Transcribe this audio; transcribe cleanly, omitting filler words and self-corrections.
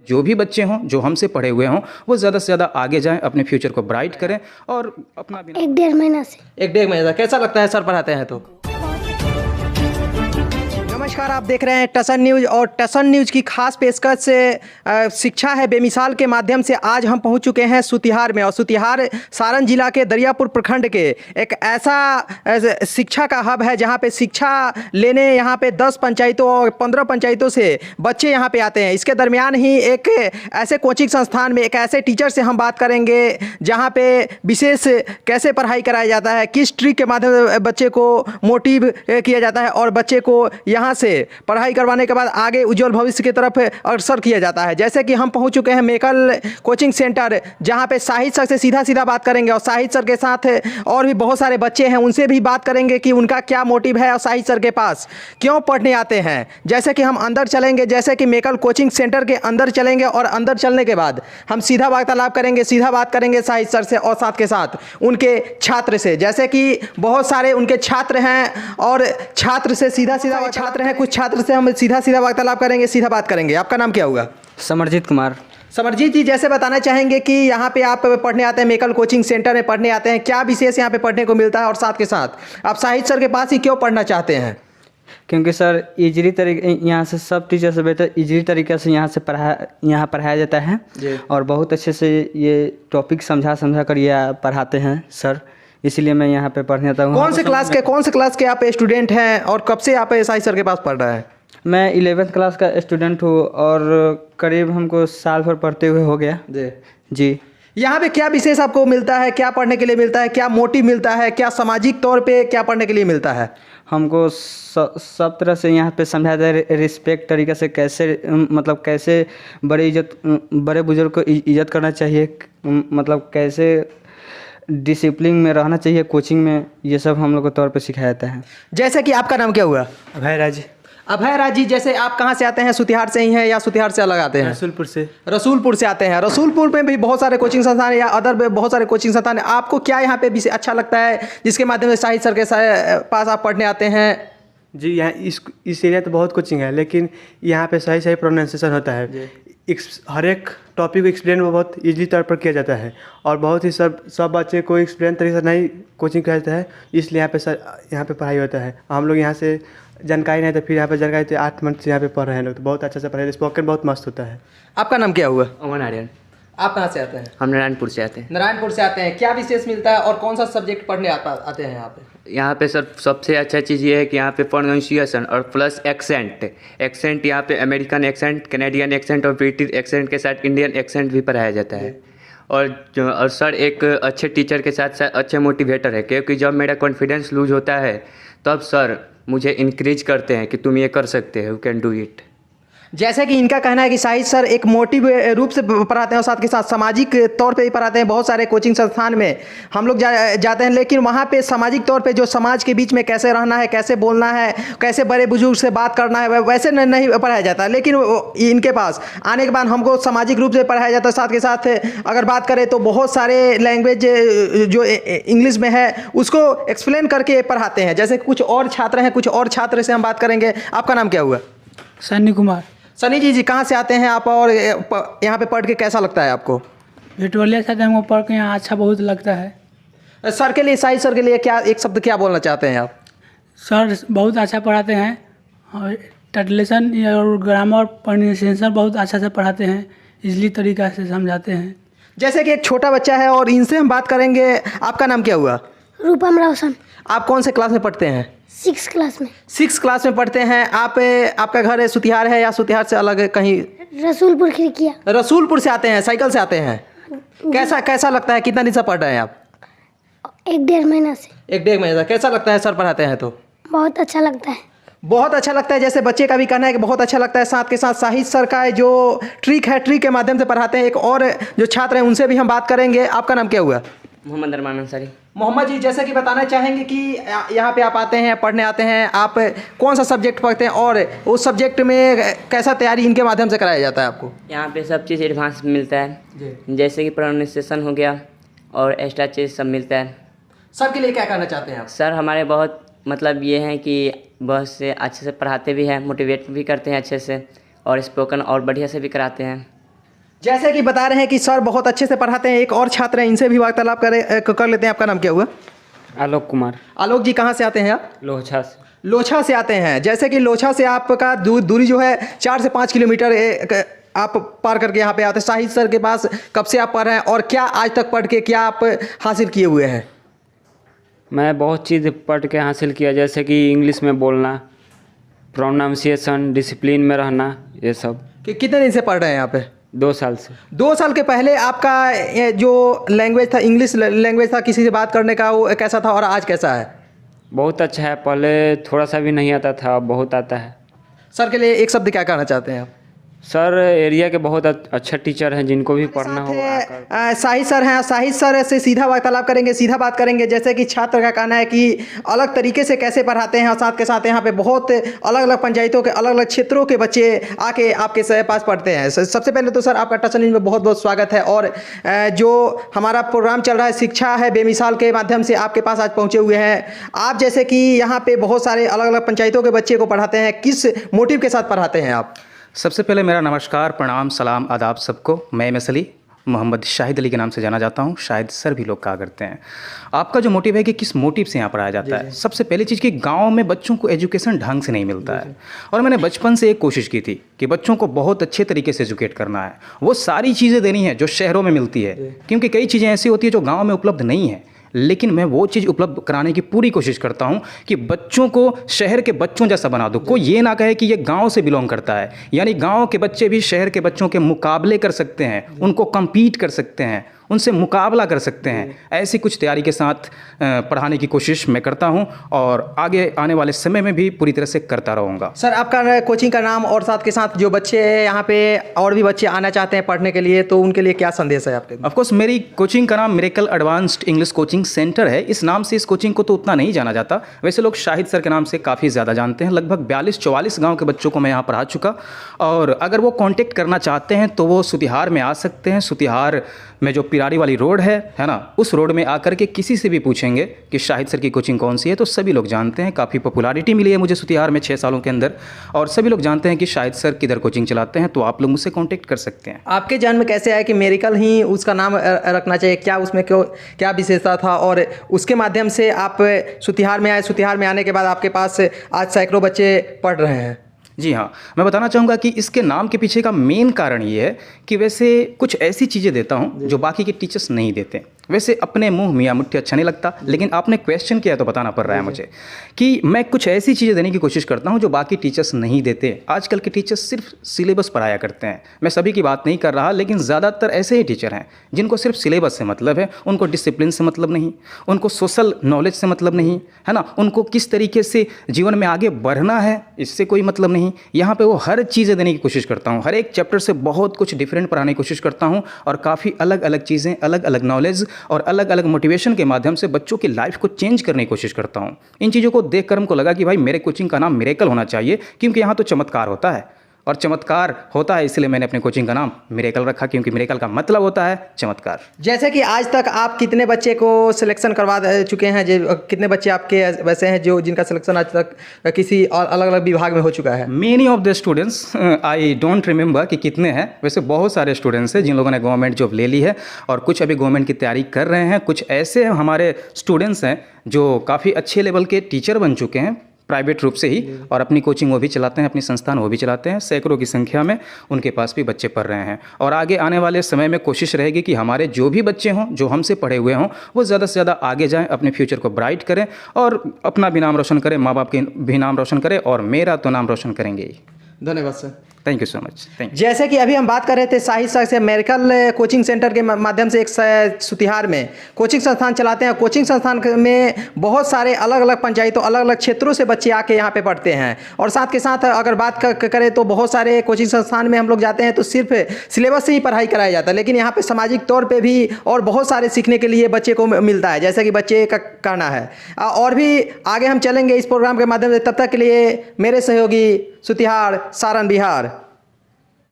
जो भी बच्चे हों जो हमसे पढ़े हुए हों वो ज़्यादा से ज़्यादा आगे जाएं, अपने फ्यूचर को ब्राइट करें और अपना भी। 1-1.5 महीना से। 1-1.5 महीना कैसा लगता है सर पढ़ाते हैं तो? नमस्कार, आप देख रहे हैं टसन न्यूज़ और टसन न्यूज़ की खास पेशकश से शिक्षा है बेमिसाल के माध्यम से आज हम पहुंच चुके हैं सुतिहार में। और सुतिहार सारण जिला के दरियापुर प्रखंड के एक ऐसा शिक्षा का हब है जहां पे शिक्षा लेने यहाँ पे 10 पंचायतों और 15 पंचायतों से बच्चे यहां पे आते हैं। इसके दरमियान ही एक ऐसे कोचिंग संस्थान में एक ऐसे टीचर से हम बात करेंगे जहाँ पे विशेष कैसे पढ़ाई कराया जाता है, किस ट्रिक के माध्यम से बच्चे को मोटिव किया जाता है और बच्चे को यहाँ से पढ़ाई करवाने के बाद आगे उज्जवल भविष्य की तरफ अग्रसर किया जाता है। जैसे कि हम पहुंच चुके हैं मेकल कोचिंग सेंटर, जहां पे शाहिद सर से सीधा बात करेंगे और शाहिद सर के साथ और भी बहुत सारे बच्चे हैं, उनसे भी बात करेंगे कि उनका क्या मोटिव है और शाहिद सर के पास क्यों पढ़ने आते हैं। जैसे कि हम अंदर चलेंगे, जैसे कि मेकल कोचिंग सेंटर के अंदर चलेंगे और अंदर चलने के बाद हम सीधा वार्तालाप करेंगे, सीधा बात करेंगे शाहिद सर से और साथ के साथ उनके छात्र से। जैसे कि बहुत सारे उनके छात्र हैं और छात्र से सीधा छात्र हैं, कुछ छात्र से हम सीधा वार्तालाप करेंगे, सीधा बात करेंगे। आपका नाम क्या होगा? समरजीत कुमार। समरजीत जी, जैसे बताना चाहेंगे कि यहाँ पे आप पढ़ने आते हैं, मेकल कोचिंग सेंटर में पढ़ने आते हैं, क्या विशेष यहाँ पे पढ़ने को मिलता है और साथ के साथ आप शाहिद सर के पास ही क्यों पढ़ना चाहते हैं? क्योंकि सर इजली तरीके यहाँ से सब टीचर से बेहतर इजली तरीके से यहाँ पढ़ाया जाता है और बहुत अच्छे से ये टॉपिक समझा कर ये पढ़ाते हैं सर, इसलिए मैं यहाँ पे पढ़ने आता हूँ। कौन से क्लास के आप स्टूडेंट हैं और कब से आप शाहिद सर के पास पढ़ रहे हैं? मैं 11th क्लास का स्टूडेंट हूँ और करीब हमको साल भर पढ़ते हुए हो गया जी। यहाँ पे क्या विशेष आपको मिलता है, क्या पढ़ने के लिए मिलता है, क्या मोटिव मिलता है, क्या सामाजिक तौर पे क्या पढ़ने के लिए मिलता है? हमको सब तरह से यहाँ पे समझाया जाए, रिस्पेक्ट तरीके से कैसे मतलब कैसे बड़े बुजुर्ग को इज्जत करना चाहिए, मतलब कैसे डिसिप्लिन में रहना चाहिए कोचिंग में, ये सब हम लोग को तौर पे सिखाया जाता है। जैसे कि आपका नाम क्या हुआ? अभय राज। अभय राज जी, जैसे आप कहाँ से आते हैं? सुतिहार से ही हैं या सुतिहार से अलग आते हैं? रसूलपुर से आते हैं। रसूलपुर में भी बहुत सारे कोचिंग संस्थान या अदर बहुत सारे कोचिंग संस्थान है। आपको क्या यहाँ पे भी अच्छा लगता है जिसके माध्यम से शाहिद सर के पास आप पढ़ने आते हैं? जी, यहाँ इस एरिया तो बहुत कोचिंग है, लेकिन यहाँ पे सही प्रोनाउंसिएशन होता है। हर एक टॉपिक को एक्सप्लेन वो बहुत इजीली तौर पर किया जाता है और बहुत ही सब बच्चे को एक्सप्लेन तरीके से नहीं कोचिंग किया जाता है, इसलिए यहाँ पे पढ़ाई होता है। हम लोग यहाँ से जानकारी नहीं, तो फिर यहाँ पे जानकारी तो 8 मंथ से यहाँ पे पढ़ रहे हैं लोग, तो बहुत अच्छा से पढ़ रहे हैं। स्पोकन बहुत मस्त होता है। आपका नाम क्या हुआ? अमन आर्यन। आप कहाँ से आते हैं? हम नारायणपुर से आते हैं। नारायणपुर से आते हैं। क्या विशेष मिलता है और कौन सा सब्जेक्ट पढ़ने आते हैं यहाँ पे? यहाँ पे सर सबसे अच्छा चीज़ ये है कि यहाँ पे प्रोनाउंसिएशन और प्लस एक्सेंट यहाँ पे अमेरिकन एक्सेंट, कैनेडियन एक्सेंट और ब्रिटिश एक्सेंट के साथ इंडियन एक्सेंट भी पढ़ाया जाता है। और सर एक अच्छे टीचर के साथ साथ अच्छे मोटिवेटर है, क्योंकि जब मेरा कॉन्फिडेंस लूज होता है तब सर मुझे इनक्रेज करते हैं कि तुम ये कर सकते हो, यू कैन डू इट। जैसे कि इनका कहना है कि शाहिद सर एक मोटिव रूप से पढ़ाते हैं और साथ के साथ सामाजिक तौर पे भी पढ़ाते हैं। बहुत सारे कोचिंग संस्थान में हम लोग जाते हैं, लेकिन वहाँ पे सामाजिक तौर पे जो समाज के बीच में कैसे रहना है, कैसे बोलना है, कैसे बड़े बुजुर्ग से बात करना है, वैसे नहीं पढ़ाया जाता। लेकिन इनके पास आने के बाद हमको सामाजिक रूप से पढ़ाया जाता है। साथ के साथ अगर बात करें तो बहुत सारे लैंग्वेज जो इंग्लिश में है उसको एक्सप्लेन करके पढ़ाते हैं। जैसे कुछ और छात्र हैं, कुछ और छात्र से हम बात करेंगे। आपका नाम क्या हुआ? सन्नी कुमार। सनी जी, कहाँ से आते हैं आप और यहाँ पे पढ़ के कैसा लगता है आपको? विक्टोरिया से हमको पढ़ के यहाँ अच्छा बहुत लगता है। सर के लिए, शाहिद सर के लिए क्या एक शब्द क्या बोलना चाहते हैं आप? सर बहुत अच्छा पढ़ाते हैं और ट्रांसलेशन और ग्रामर प्रोनाउंसिएशन बहुत अच्छा से पढ़ाते हैं, इजली तरीक़ा से समझाते हैं। जैसे कि एक छोटा बच्चा है और इनसे हम बात करेंगे। आपका नाम क्या हुआ? रूपम रोशन। आप कौन से क्लास में पढ़ते हैं? 6 क्लास में। 6 क्लास में पढ़ते हैं आप। आपका घर है सुतिहार है या सुतिहार से अलग है कहीं? रसूलपुर खिड़किया। रसूलपुर से आते हैं, साइकिल से आते हैं। कैसा लगता है? कितना दिन से पढ़ रहे हैं आप? 1-1.5 महीना से। 1-1.5 महीना। कैसा लगता है सर पढ़ाते हैं तो? बहुत अच्छा लगता है। बहुत अच्छा लगता है। जैसे बच्चे का भी कहना है कि बहुत अच्छा लगता है। साथ के साथ शाहिद सर का जो ट्रिक के माध्यम से पढ़ाते हैं। एक और जो छात्र हैं उनसे भी हम बात करेंगे। आपका नाम क्या हुआ? मोहम्मद अरमान अंसारी। मोहम्मद जी, जैसे कि बताना चाहेंगे कि यहाँ पे आप आते हैं, पढ़ने आते हैं, आप कौन सा सब्जेक्ट पढ़ते हैं और उस सब्जेक्ट में कैसा तैयारी इनके माध्यम से कराया जाता है आपको? यहाँ पे सब चीज़ एडवांस मिलता है, जैसे कि प्रोनाउंसिएशन हो गया और एक्स्ट्रा चीज़ सब मिलता है। सर के लिए क्या कहना चाहते हैं आप? सर हमारे बहुत मतलब ये हैं कि बहुत से अच्छे से पढ़ाते भी हैं, मोटिवेट भी करते हैं अच्छे से और स्पोकन और बढ़िया से भी कराते हैं। जैसे कि बता रहे हैं कि सर बहुत अच्छे से पढ़ाते हैं, एक और छात्र हैं, इनसे भी वार्तालाप कर लेते हैं। आपका नाम क्या हुआ? आलोक कुमार। आलोक जी, कहाँ से आते हैं आप? लोहछा से। लोछा से आते हैं। जैसे कि लोछा से आपका दूरी जो है 4 से 5 किलोमीटर आप पार करके यहाँ पे आते हैं। साहिद सर के पास कब से आप पढ़ रहे हैं और क्या आज तक पढ़ के क्या आप हासिल किए हुए हैं? मैं बहुत चीज़ पढ़ के हासिल किया, जैसे कि इंग्लिश में बोलना, प्रोनाउंसिएशन, डिसिप्लिन में रहना, ये सब। कि कितने दिन से पढ़ रहे हैं यहाँ पे? 2 साल से। 2 साल के पहले आपका ये जो लैंग्वेज था, इंग्लिश लैंग्वेज था, किसी से बात करने का, वो कैसा था और आज कैसा है? बहुत अच्छा है। पहले थोड़ा सा भी नहीं आता था, अब बहुत आता है। सर के लिए एक शब्द क्या कहना चाहते हैं आप? सर एरिया के बहुत अच्छा टीचर हैं, जिनको भी पढ़ना हो साहिद सर हैं। साहिद सर से सीधा वार्तालाप करेंगे, सीधा बात करेंगे। जैसे कि छात्र का कहना है कि अलग तरीके से कैसे पढ़ाते हैं और साथ के साथ यहाँ पे बहुत अलग अलग पंचायतों के अलग अलग क्षेत्रों के बच्चे आके आपके पास पढ़ते हैं। सबसे पहले तो सर आपका टसन न्यूज़ में बहुत बहुत स्वागत है। और जो हमारा प्रोग्राम चल रहा है शिक्षा है बेमिसाल के माध्यम से आपके पास आज पहुँचे हुए हैं आप। जैसे कि यहाँ पे बहुत सारे अलग अलग पंचायतों के बच्चे को पढ़ाते हैं, किस मोटिव के साथ पढ़ाते हैं आप? सबसे पहले मेरा नमस्कार, प्रणाम, सलाम, आदाब सबको। मैं अली मोहम्मद शाहिद अली के नाम से जाना जाता हूँ, शायद सर भी लोग कहा करते हैं। आपका जो मोटिव है कि किस मोटिव से यहाँ पढ़ाया जाता है, सबसे पहली चीज़ कि गांव में बच्चों को एजुकेशन ढंग से नहीं मिलता है। और मैंने बचपन से एक कोशिश की थी कि बच्चों को बहुत अच्छे तरीके से एजुकेट करना है, वो सारी चीज़ें देनी है जो शहरों में मिलती है, क्योंकि कई चीज़ें ऐसी होती है जो गाँव में उपलब्ध नहीं है। लेकिन मैं वो चीज़ उपलब्ध कराने की पूरी कोशिश करता हूँ कि बच्चों को शहर के बच्चों जैसा बना दूँ। कोई ये ना कहे कि ये गांव से बिलोंग करता है, यानी गांव के बच्चे भी शहर के बच्चों के मुकाबले कर सकते हैं, उनको कम्पीट कर सकते हैं, उनसे मुकाबला कर सकते हैं। ऐसी कुछ तैयारी के साथ पढ़ाने की कोशिश मैं करता हूं और आगे आने वाले समय में भी पूरी तरह से करता रहूँगा। सर आपका कोचिंग का नाम और साथ के साथ जो बच्चे यहाँ पे और भी बच्चे आना चाहते हैं पढ़ने के लिए, तो उनके लिए क्या संदेश है आपके? ऑफकोर्स मेरी कोचिंग का नाम miracle advanced English coaching centre है। इस नाम से इस कोचिंग को तो उतना नहीं जाना जाता, वैसे लोग शाहिद सर के नाम से काफ़ी ज़्यादा जानते हैं। लगभग 42-44 गाँव के बच्चों को मैं यहाँ पढ़ा चुका। और अगर वो कॉन्टेक्ट करना चाहते हैं तो वो सुतिहार में आ सकते हैं। सुतिहार में जो पिरारी वाली रोड है ना, उस रोड में आकर के किसी से भी पूछेंगे कि शाहिद सर की कोचिंग कौन सी है, तो सभी लोग जानते हैं। काफ़ी पॉपुलैरिटी मिली है मुझे सुतिहार में 6 सालों के अंदर, और सभी लोग जानते हैं कि शाहिद सर किधर कोचिंग चलाते हैं। तो आप लोग मुझसे कांटेक्ट कर सकते हैं। आपके जन्म में कैसे आया कि मेरिकल ही उसका नाम रखना चाहिए? क्या उसमें क्या विशेषता था और उसके माध्यम से आप सुतिहार में आए? सुतिहार में आने के बाद आपके पास आज सैकड़ों बच्चे पढ़ रहे हैं। जी हाँ, मैं बताना चाहूँगा कि इसके नाम के पीछे का मेन कारण ये है कि वैसे कुछ ऐसी चीज़ें देता हूँ जो बाकी के टीचर्स नहीं देते। वैसे अपने मुंह मियाँ मुट्ठी अच्छा नहीं लगता, लेकिन आपने क्वेश्चन किया तो बताना पड़ रहा है मुझे कि मैं कुछ ऐसी चीज़ें देने की कोशिश करता हूँ जो बाकी टीचर्स नहीं देते। आजकल के टीचर्स सिर्फ सिलेबस पढ़ाया करते हैं। मैं सभी की बात नहीं कर रहा, लेकिन ज़्यादातर ऐसे ही टीचर हैं जिनको सिर्फ सिलेबस से मतलब है, उनको डिसिप्लिन से मतलब नहीं, उनको सोशल नॉलेज से मतलब नहीं है ना, उनको किस तरीके से जीवन में आगे बढ़ना है इससे कोई मतलब नहीं। यहाँ पे वो हर चीज़ें देने की कोशिश करता हूँ, हर एक चैप्टर से बहुत कुछ डिफरेंट पढ़ाने की कोशिश करता हूँ और काफ़ी अलग अलग चीज़ें, अलग अलग नॉलेज और अलग अलग मोटिवेशन के माध्यम से बच्चों की लाइफ को चेंज करने की कोशिश करता हूँ। इन चीज़ों को देखकर हमको लगा कि भाई मेरे कोचिंग का नाम मिरेकल होना चाहिए, क्योंकि यहाँ तो चमत्कार होता है और चमत्कार होता है, इसलिए मैंने अपने कोचिंग का नाम मिरेकल रखा, क्योंकि मिरेकल का मतलब होता है चमत्कार। जैसे कि आज तक आप कितने बच्चे को सिलेक्शन करवा चुके हैं? कितने बच्चे आपके वैसे हैं जो जिनका सिलेक्शन आज तक किसी और अलग अलग विभाग में हो चुका है? Many of the students, I don't remember कि कितने हैं। वैसे बहुत सारे स्टूडेंट्स हैं जिन लोगों ने गवर्नमेंट जॉब ले ली है और कुछ अभी गवर्नमेंट की तैयारी कर रहे हैं। कुछ ऐसे हमारे स्टूडेंट्स हैं जो काफ़ी अच्छे लेवल के टीचर बन चुके हैं प्राइवेट रूप से ही, और अपनी कोचिंग वो भी चलाते हैं, अपनी संस्थान वो भी चलाते हैं। सैकड़ों की संख्या में उनके पास भी बच्चे पढ़ रहे हैं। और आगे आने वाले समय में कोशिश रहेगी कि हमारे जो भी बच्चे हों जो हमसे पढ़े हुए हों वो ज़्यादा से ज़्यादा आगे जाएं, अपने फ्यूचर को ब्राइट करें और अपना भी नाम रोशन करें, माँ बाप के भी नाम रोशन करें, और मेरा तो नाम रोशन करेंगे ही। धन्यवाद sir. Thank you so much. Thank you. जैसे कि अभी हम बात कर रहे थे साहिद सर से, मेरिकल कोचिंग सेंटर के माध्यम से एक सुतिहार में कोचिंग संस्थान चलाते हैं। कोचिंग संस्थान में बहुत सारे अलग अलग पंचायतों, अलग अलग क्षेत्रों से बच्चे आके यहाँ पे पढ़ते हैं। और साथ के साथ अगर बात करें तो बहुत सारे कोचिंग संस्थान में हम लोग जाते हैं तो सिर्फ सिलेबस से ही पढ़ाई कराया जाता है, लेकिन यहाँ पे सामाजिक तौर पर भी और बहुत सारे सीखने के लिए बच्चे को मिलता है, जैसा कि बच्चे का कहना है। और भी आगे हम चलेंगे इस प्रोग्राम के माध्यम से। तब तक के लिए मेरे सहयोगी सुतिहार, सारण, बिहार।